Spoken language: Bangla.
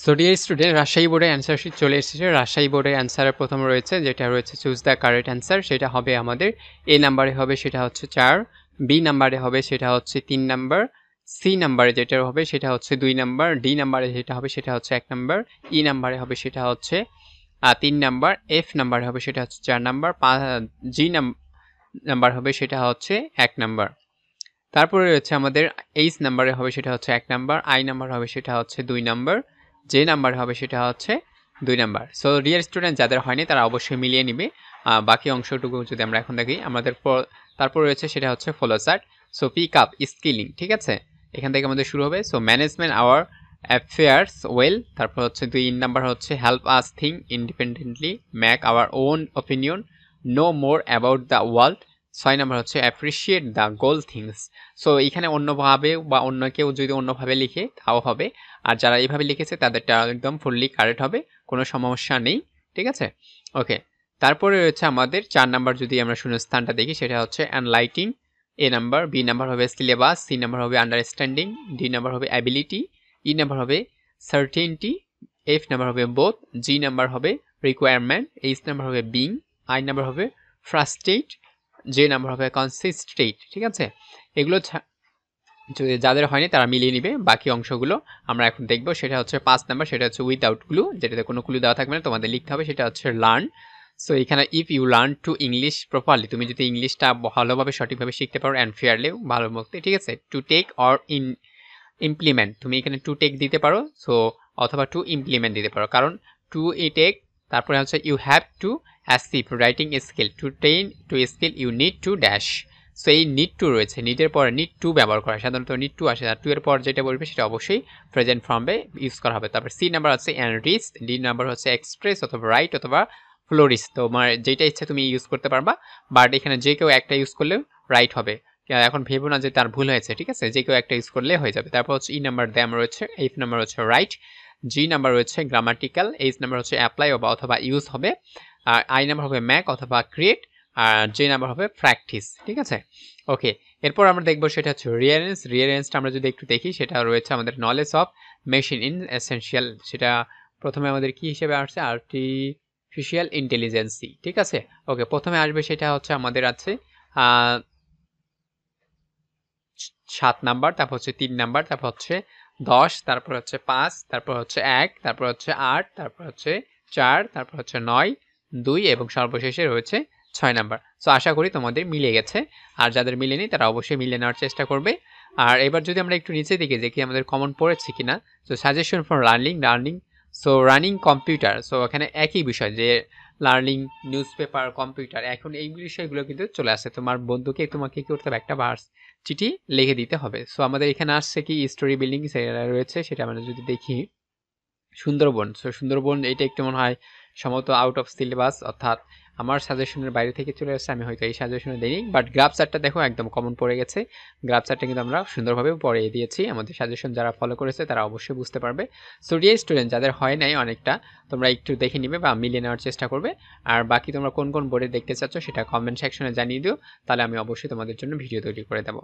সো ডিয়ার স্টুডেন্ট, রাজশাহী বোর্ডের অ্যান্সার শিট চলে এসেছে। রাজশাহী বোর্ডের অ্যান্সারের প্রথম রয়েছে, যেটা রয়েছে চুজ দ্য কারেক্ট অ্যান্সার। সেটা হবে আমাদের এ নাম্বারে হবে সেটা হচ্ছে 4, বি নাম্বারে হবে সেটা হচ্ছে 3 নাম্বার, সি নাম্বারে যেটা হবে সেটা হচ্ছে 2 নাম্বার, ডি নাম্বারে যেটা হবে সেটা হচ্ছে 1 নাম্বার, ই নাম্বারে হবে সেটা হচ্ছে 3 নাম্বার, এফ নাম্বারে হবে সেটা হচ্ছে 4 নাম্বার, জি নাম্বার হবে সেটা হচ্ছে 1 নাম্বার। তারপরে রয়েছে আমাদের এইচ নাম্বারে হবে সেটা হচ্ছে 1 নাম্বার, আই নাম্বার হবে সেটা হচ্ছে 2 নাম্বার, যে নাম্বার হবে সেটা হচ্ছে 2 নাম্বার। সো ডিয়ার স্টুডেন্ট, যাদের হয়নি তারা অবশ্যই মিলিয়ে নিবে। বাকি অংশটুকু যদি আমরা এখন দেখি, আমাদের তারপর রয়েছে সেটা হচ্ছে follow chart. So pick up skilling, ঠিক আছে, এখান থেকে আমাদের শুরু হবে। So management our affairs well, তারপর হচ্ছে 2 নাম্বার হচ্ছে help us think independently, make our own opinion, know more about the world. 6 number হচ্ছে appreciate the goal things. So এইখানে অন্যভাবে বা অন্য কেউ যদি অন্যভাবে লিখে তাও হবে, আর যারা এইভাবে লিখেছে তাদেরটা একদম ফুললি কারেক্ট হবে, কোনো সমস্যা নেই, ঠিক আছে। ওকে, তারপরে রয়েছে আমাদের 4 নাম্বার, যদি আমরা শূন্যস্থানটা দেখি সেটা হচ্ছে অ্যানলাইটিং, এ নাম্বার, বি নাম্বার হবে সিলেবাস, সি নাম্বার হবে আন্ডারস্ট্যান্ডিং, ডি নাম্বার হবে অ্যাবিলিটি, ই নাম্বার হবে সার্টেনটি, এফ নাম্বার হবে বোথ, জি নাম্বার হবে রিকোয়ারমেন্ট, এইচ নাম্বার হবে বিং, আই নাম্বার হবে ফ্রাস্ট্রেট, যে নাম্বার হবে কনসিস্টেন্ট, ঠিক আছে। এগুলো যদি যাদের হয়নি তারা মিলিয়ে নিবে। বাকি অংশগুলো আমরা এখন দেখবো। সেটা হচ্ছে 5 নাম্বার, সেটা হচ্ছে উইদাউট ক্লু, যেটাতে কোনো ক্লু দেওয়া থাকবে না, তোমাদের লিখতে হবে। সেটা হচ্ছে লার্ন। সো এখানে if you learn to English properly, তুমি যদি ইংলিশটা ভালোভাবে সঠিকভাবে শিখতে পারো অ্যান্ড ফেয়ারলি, ভালো মতো, ঠিক আছে। টু টেক অর ইমপ্লিমেন্ট, তুমি এখানে টু টেক দিতে পারো, সো অথবা টু ইমপ্লিমেন্ট দিতে পারো, কারণ টু টেক, তারপরে হচ্ছে you have to achieve writing skill, to train to skill you need to dash. So এই নিড টু রয়েছে, নিডের পরে নিড টু ব্যবহার করা, সাধারণত নিড টু আসে, আর টু এর পর যেটা বলবে সেটা অবশ্যই প্রেজেন্ট ফর্মে ইউজ করা হবে। তারপর সি নাম্বার হচ্ছে এনরিচ, ডি নাম্বার হচ্ছে এক্সপ্রেস অথবা রাইট অথবা ফ্লোরিস, তোমার যেটা ইচ্ছা তুমি ইউজ করতে পারবা, বাট এখানে যে কেউ একটা ইউজ করলেও রাইট হবে। এখন ভেবো না যে তার ভুল হয়েছে, ঠিক আছে, যে কেউ একটা ইউজ করলে হয়ে যাবে। তারপর হচ্ছে ই নাম্বার দ্যাম রয়েছে, এফ নাম্বার হচ্ছে রাইট, জি নাম্বার রয়েছে গ্রামাটিক্যাল, এইচ নাম্বার হচ্ছে অ্যাপ্লাই অথবা ইউজ হবে, আর আই নাম্বার হবে ম্যাক অথবা ক্রিয়েট, আর যে নাম্বার হবে প্র্যাকটিস, ঠিক আছে। ওকে, এরপর আমরা দেখবো সেটা হচ্ছে রিয়ারেন্স। রিয়ারেন্সটা আমরা যদি একটু দেখি, সেটা রয়েছে আমাদের knowledge of machine in essential, সেটা প্রথমে আমাদের কি হিসেবে আসছে, আর্টিফিশিয়াল ইন্টেলিজেন্সি, ঠিক আছে। ওকে, প্রথমে আসবে সেটা হচ্ছে আমাদের আছে 7 নাম্বার, তারপর হচ্ছে 3 নাম্বার, তারপর হচ্ছে 10, তারপর হচ্ছে 5, তারপর হচ্ছে 1, তারপর হচ্ছে 8, তারপর হচ্ছে 4, তারপর হচ্ছে 9, 2 এবং সর্বশেষে রয়েছে 6 নাম্বার। সো আশা করি তোমাদের মিলে গেছে, আর যাদের মিলেনি তারা অবশ্যই মিলিয়ে নেওয়ার চেষ্টা করবে। আর এবার যদি আমরা একটু নিচে দিকে দেখি আমাদের কমন পড়েছে কিনা, so suggestion for learning, so running computer, so এখানে একই বিষয় যে লার্নিং, নিউজ পেপার, কম্পিউটার, এখন এই বিষয়গুলো কিন্তু চলে আসে। তোমার বন্ধুকে তোমাকে কি করতে হবে, একটা চিঠি লিখে দিতে হবে। সো আমাদের এখানে আসছে কি স্টোরি বিল্ডিং রয়েছে, সেটা আমরা যদি দেখি সুন্দরবন। সো সুন্দরবন এটা একটু মনে হয় সম্ভবত আউট অফ সিলেবাস, অর্থাৎ আমার সাজেশনের বাইরে থেকে চলে আসছে, আমি হয়তো এই সাজেশনে দিইনি। বাট গ্রাফ চার্টটা দেখো একদম কমন পড়ে গেছে। গ্রাফ চার্টটা কিন্তু আমরা সুন্দরভাবে পড়িয়ে দিয়েছি, আমাদের সাজেশন যারা ফলো করেছে তারা অবশ্যই বুঝতে পারবে। সো ডিয়ার স্টুডেন্ট, যাদের হয় নাই অনেকটা, তোমরা একটু দেখে নিবে বা মিলিয়ে নেওয়ার চেষ্টা করবে। আর বাকি তোমরা কোন কোন বোর্ডে দেখতে চাচ্ছ সেটা কমেন্ট সেকশনে জানিয়ে দিও, তাহলে আমি অবশ্যই তোমাদের জন্য ভিডিও তৈরি করে দেবো।